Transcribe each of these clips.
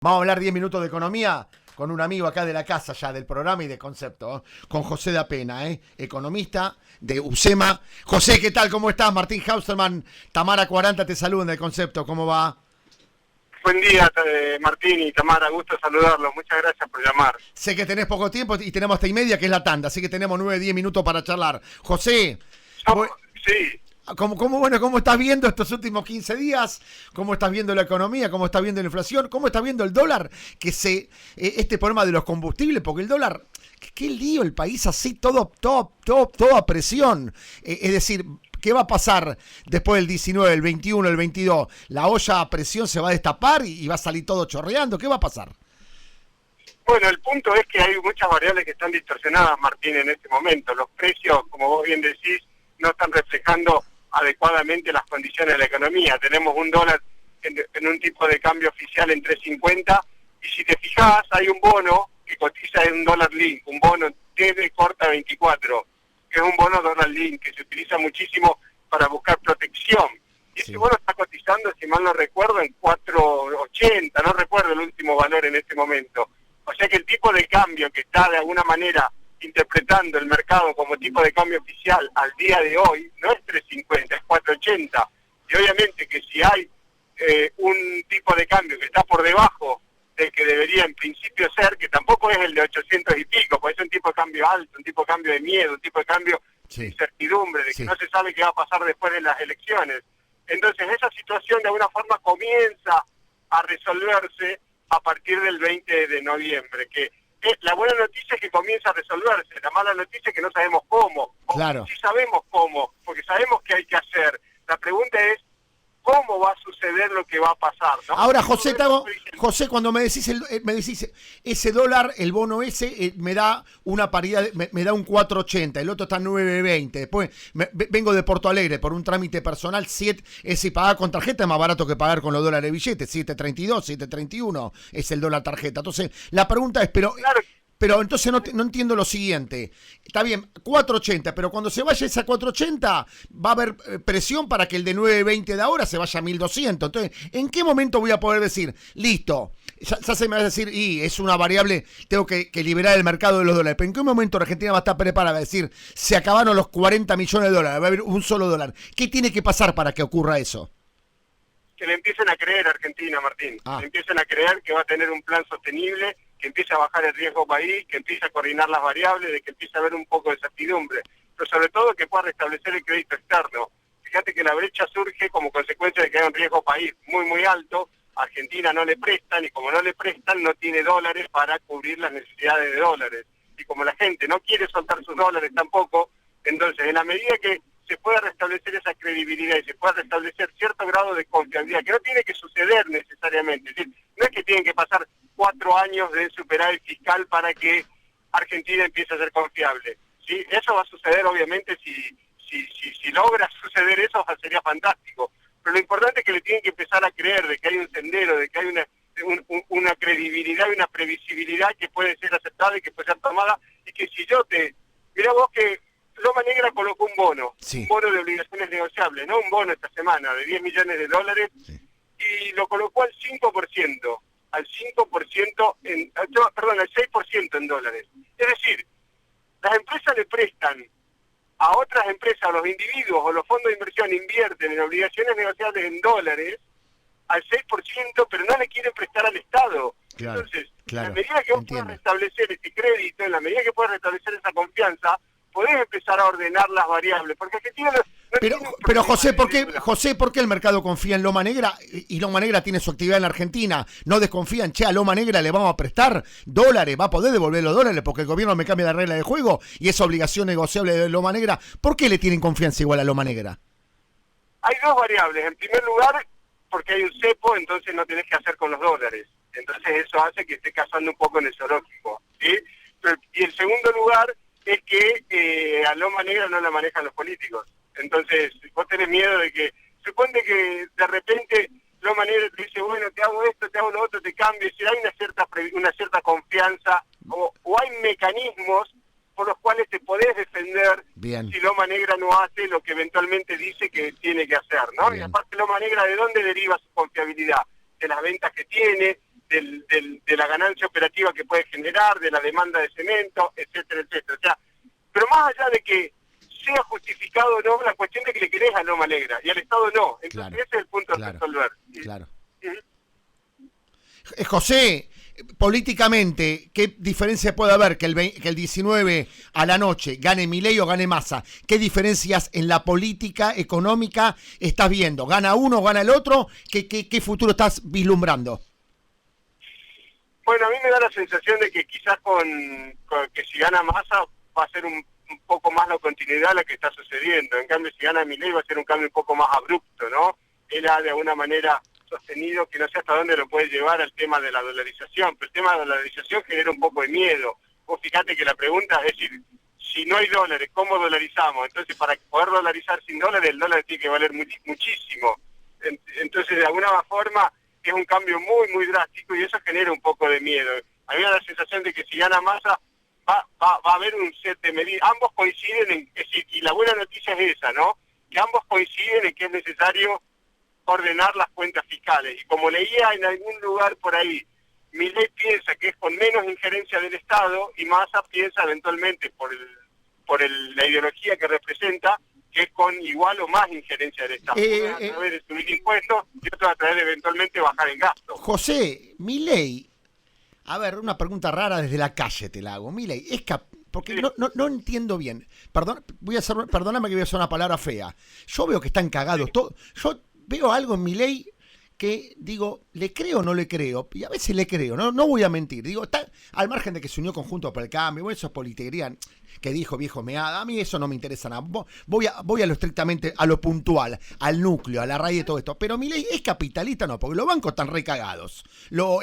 Vamos a hablar 10 minutos de economía con un amigo acá de la casa ya del programa y de concepto, con José da Pena, economista de UCEMA. José, ¿qué tal? ¿Cómo estás? Martín Hauserman, Tamara 40 te saludan del concepto, ¿cómo va? Buen día, Martín y Tamara, gusto saludarlos. Muchas gracias por llamar. Sé que tenés poco tiempo y tenemos hasta y media, que es la tanda, así que tenemos 9-10 minutos para charlar. José, Sí, ¿cómo estás viendo estos últimos 15 días? ¿Cómo estás viendo la economía? ¿Cómo estás viendo la inflación? ¿Cómo estás viendo el dólar? Este problema de los combustibles, porque el dólar, qué lío el país así, todo a presión. Es decir, ¿qué va a pasar después del 19, el 21, el 22? ¿La olla a presión se va a destapar y va a salir todo chorreando? ¿Qué va a pasar? bueno, el punto es que hay muchas variables que están distorsionadas, Martín, en este momento. Los precios, como vos bien decís, no están reflejando adecuadamente las condiciones de la economía. Tenemos un dólar en un tipo de cambio oficial en 3.50 y si te fijás hay un bono que cotiza en un dólar link, un bono T corta 24, que es un bono dólar link que se utiliza muchísimo para buscar protección. Y ese bono está cotizando, si mal no recuerdo, en 4.80, no recuerdo el último valor en este momento. O sea que el tipo de cambio que está de alguna manera interpretando el mercado como tipo de cambio oficial al día de hoy no es 3.50, es 4.80. Y obviamente que si hay un tipo de cambio que está por debajo del que debería en principio ser, que tampoco es el de 800 y pico, pues es un tipo de cambio alto, un tipo de cambio de miedo, un tipo de cambio de incertidumbre, de que no se sabe qué va a pasar después de las elecciones. Entonces esa situación de alguna forma comienza a resolverse a partir del 20 de noviembre, que la buena noticia es que comienza a resolverse, la mala noticia es que no sabemos cómo, Claro. sí sabemos cómo, porque sabemos qué hay que hacer. La pregunta es, ¿cómo va a suceder lo que va a pasar? ¿No? Ahora, José, cuando me decís ese dólar, el bono ese, me da una paridad, me da un 4.80, el otro está en 9.20. Después vengo de Porto Alegre por un trámite personal, si pagar con tarjeta es más barato que pagar con los dólares de billete, 7.32, 7.31 es el dólar tarjeta. Entonces, la pregunta es, Claro. pero entonces no entiendo lo siguiente. Está bien, 4.80, pero cuando se vaya esa 4.80 va a haber presión para que el de 9.20 de ahora se vaya a 1.200. Entonces, ¿en qué momento voy a poder decir, listo, ya se me va a decir, y es una variable, tengo que liberar el mercado de los dólares? Pero ¿en qué momento Argentina va a estar preparada a decir, se acabaron los 40 millones de dólares, va a haber un solo dólar? ¿Qué tiene que pasar para que ocurra eso? Que le empiecen a creer a Argentina, Martín. Que le empiecen a creer que va a tener un plan sostenible, que empiece a bajar el riesgo país, que empiece a coordinar las variables, de que empiece a haber un poco de certidumbre, pero sobre todo que pueda restablecer el crédito externo. Fíjate que la brecha surge como consecuencia de que hay un riesgo país muy, muy alto. A Argentina no le prestan y como no le prestan no tiene dólares para cubrir las necesidades de dólares. Y como la gente no quiere soltar sus dólares tampoco, entonces en la medida que se pueda restablecer esa credibilidad y se pueda restablecer cierto grado de confiabilidad, que no tiene que suceder necesariamente, es decir, no es que tienen que pasar 4 años de superávit fiscal para que Argentina empiece a ser confiable, ¿sí? Eso va a suceder obviamente si logra suceder eso sería fantástico, pero lo importante es que le tienen que empezar a creer de que hay un sendero, de que hay una credibilidad y una previsibilidad que puede ser aceptada y que puede ser tomada, y que si yo mirá vos que Loma Negra colocó un bono de obligaciones negociables, ¿no? Un bono esta semana de 10 millones de dólares y lo colocó al 5%, al 6% en dólares. Es decir, las empresas le prestan a otras empresas, a los individuos o los fondos de inversión invierten en obligaciones negociables en dólares al 6%, pero no le quieren prestar al Estado. Claro, Entonces, claro, en la medida que vos puedas restablecer ese crédito, en la medida que puedas restablecer esa confianza, podés empezar a ordenar las variables, porque Argentina pero José, ¿por qué el mercado confía en Loma Negra y Loma Negra tiene su actividad en la Argentina? No desconfían, a Loma Negra le vamos a prestar dólares, va a poder devolver los dólares porque el gobierno me cambia la regla de juego y esa obligación negociable de Loma Negra. ¿Por qué le tienen confianza igual a Loma Negra? Hay dos variables. En primer lugar, porque hay un cepo, entonces no tenés que hacer con los dólares. Entonces eso hace que esté cazando un poco en el zoológico, ¿sí? Y en segundo lugar, es que a Loma Negra no la manejan los políticos. Entonces, vos tenés miedo de que, suponte que de repente Loma Negra te dice, bueno, te hago esto, te hago lo otro, te cambio. Si hay una cierta confianza o hay mecanismos por los cuales te podés defender si Loma Negra no hace lo que eventualmente dice que tiene que hacer, ¿no? Y aparte Loma Negra, ¿de dónde deriva su confiabilidad? De las ventas que tiene, de la ganancia operativa que puede generar, de la demanda de cemento, etcétera, etcétera. O sea, pero más allá de que sea justificado o no, la cuestión de que le querés a Loma Alegra y al Estado no. Entonces Claro, ese es el punto de resolver. Claro. ¿Mm? José, políticamente, ¿qué diferencia puede haber que el 19 a la noche gane Milei o gane Massa? ¿Qué diferencias en la política económica estás viendo? ¿Gana uno, gana el otro? ¿Qué futuro estás vislumbrando? Bueno, a mí me da la sensación de que quizás con que si gana Massa va a ser un poco más la continuidad de la que está sucediendo. En cambio, si gana Milei va a ser un cambio un poco más abrupto, ¿no? Él ha de alguna manera sostenido que no sé hasta dónde lo puede llevar al tema de la dolarización, pero el tema de la dolarización genera un poco de miedo. Vos fíjate que la pregunta es decir, si no hay dólares, ¿cómo dolarizamos? Entonces, para poder dolarizar sin dólares, el dólar tiene que valer muchísimo. Entonces, de alguna forma, es un cambio muy, muy drástico y eso genera un poco de miedo. A mí me da la sensación de que si gana Massa, va a haber un set de medidas. Ambos coinciden en, es decir, y la buena noticia es esa, ¿no? Que ambos coinciden en que es necesario ordenar las cuentas fiscales. Y como leía en algún lugar por ahí, Milei piensa que es con menos injerencia del Estado y Massa piensa eventualmente por la ideología que representa que es con igual o más injerencia del Estado. Uno a través de subir impuestos y otro a través de eventualmente bajar el gasto. José, Milei, a ver, una pregunta rara desde la calle te la hago. Milei, porque Sí. no entiendo bien. Perdóname que voy a hacer una palabra fea. Yo veo que están cagados todos. Yo veo algo en Milei que digo, ¿le creo o no le creo? Y a veces le creo, no voy a mentir. Digo, está al margen de que se unió con Juntos por el Cambio, bueno, eso es politegría que dijo viejo meada, a mí eso no me interesa nada. Voy a lo estrictamente, a lo puntual, al núcleo, a la raíz de todo esto. Pero Milei es capitalista, no, porque los bancos están recagados. Los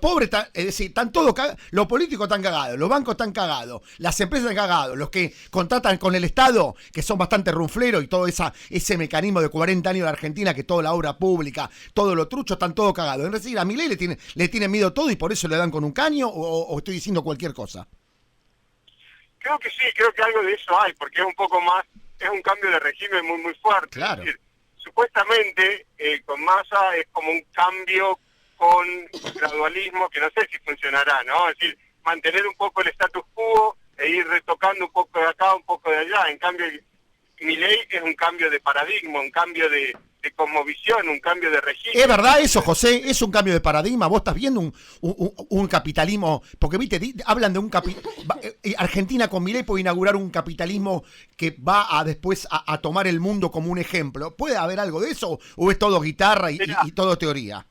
pobres, es decir, están todos cagados, los políticos están cagados, los bancos están cagados, las empresas están cagados, los que contratan con el Estado, que son bastante runfleros y todo ese mecanismo de 40 años de Argentina, que toda la obra pública, todo lo trucho, están todos cagados. Es decir, a Milei le tienen miedo todo y por eso le dan con un caño o estoy diciendo cualquier cosa. Creo que sí, creo que algo de eso hay, porque es un poco más, es un cambio de régimen muy, muy fuerte. Claro. Es decir, supuestamente con Massa es como un cambio con gradualismo que no sé si funcionará, ¿no? Es decir, mantener un poco el status quo e ir retocando un poco de acá, un poco de allá. En cambio, Milei es un cambio de paradigma, un cambio de cosmovisión, un cambio de régimen. ¿Es verdad eso, José? ¿Es un cambio de paradigma? ¿Vos estás viendo un capitalismo? Porque, viste, hablan de un Argentina con Milei puede inaugurar un capitalismo que va después a tomar el mundo como un ejemplo. ¿Puede haber algo de eso? ¿O es todo guitarra y todo teoría?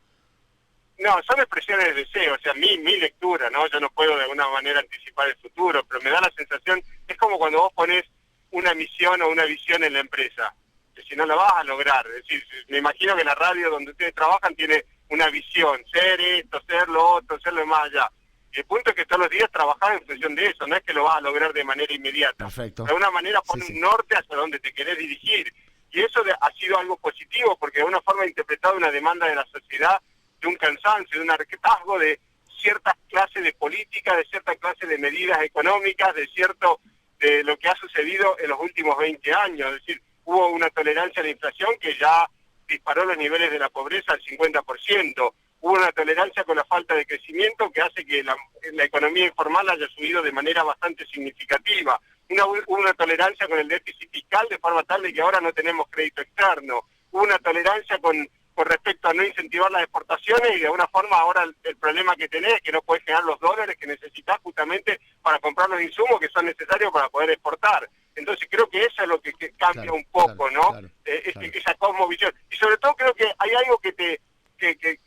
No, son expresiones de deseo, o sea, mi lectura, ¿no? Yo no puedo de alguna manera anticipar el futuro, pero me da la sensación, es como cuando vos ponés una misión o una visión en la empresa, que si no la vas a lograr. Es decir, me imagino que la radio donde ustedes trabajan tiene una visión, ser esto, ser lo otro, ser lo más allá. Y el punto es que todos los días trabajás en función de eso, no es que lo vas a lograr de manera inmediata. Perfecto. De alguna manera pone un norte hacia donde te querés dirigir. Y eso ha sido algo positivo, porque de alguna forma ha interpretado una demanda de la sociedad, de un cansancio, de un hartazgo de ciertas clases de política, de cierta clase de medidas económicas, de lo que ha sucedido en los últimos 20 años. Es decir, hubo una tolerancia a la inflación que ya disparó los niveles de la pobreza al 50%. Hubo una tolerancia con la falta de crecimiento que hace que la economía informal haya subido de manera bastante significativa. Hubo una tolerancia con el déficit fiscal de forma tal de que ahora no tenemos crédito externo. Hubo una tolerancia con respecto a no incentivar las exportaciones y de alguna forma ahora el problema que tenés es que no podés generar los dólares que necesitas justamente para comprar los insumos que son necesarios para poder exportar. Entonces creo que eso es lo que cambia un poco, ¿no? Esa cosmovisión. Y sobre todo creo que hay algo que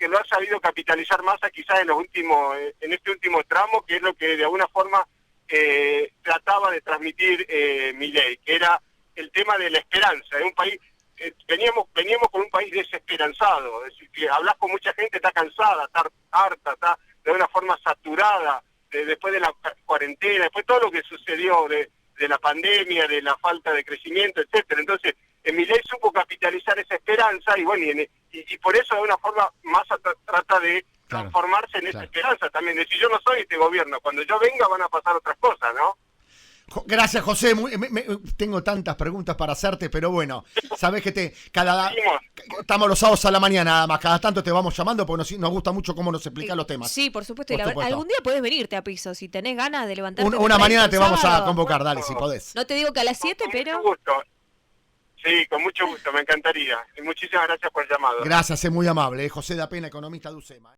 lo ha sabido capitalizar Massa quizás en este último tramo, que es lo que de alguna forma trataba de transmitir Milei, que era el tema de la esperanza. Es un país... veníamos con un país desesperanzado, es decir, que hablas con mucha gente, está cansada, está harta, está de una forma saturada, después de la cuarentena, después todo lo que sucedió de la pandemia, de la falta de crecimiento, etcétera. Entonces, Milei supo capitalizar esa esperanza y bueno, y por eso de una forma Massa trata de transformarse en esa esperanza también, decir yo no soy este gobierno, cuando yo venga van a pasar otras cosas, ¿no? Gracias, José. Tengo tantas preguntas para hacerte, pero bueno, sabés que estamos los sábados a la mañana, nada más. Cada tanto te vamos llamando porque nos gusta mucho cómo nos explicas los temas. Sí, por supuesto. Algún día podés venirte a Piso, si tenés ganas de levantarte. Una mañana te vamos a convocar, dale, si podés. No te digo que a las 7, pero... Mucho gusto. Sí, con mucho gusto, me encantaría. Y muchísimas gracias por el llamado. Gracias, es muy amable. José da Pena, economista de UCEMA.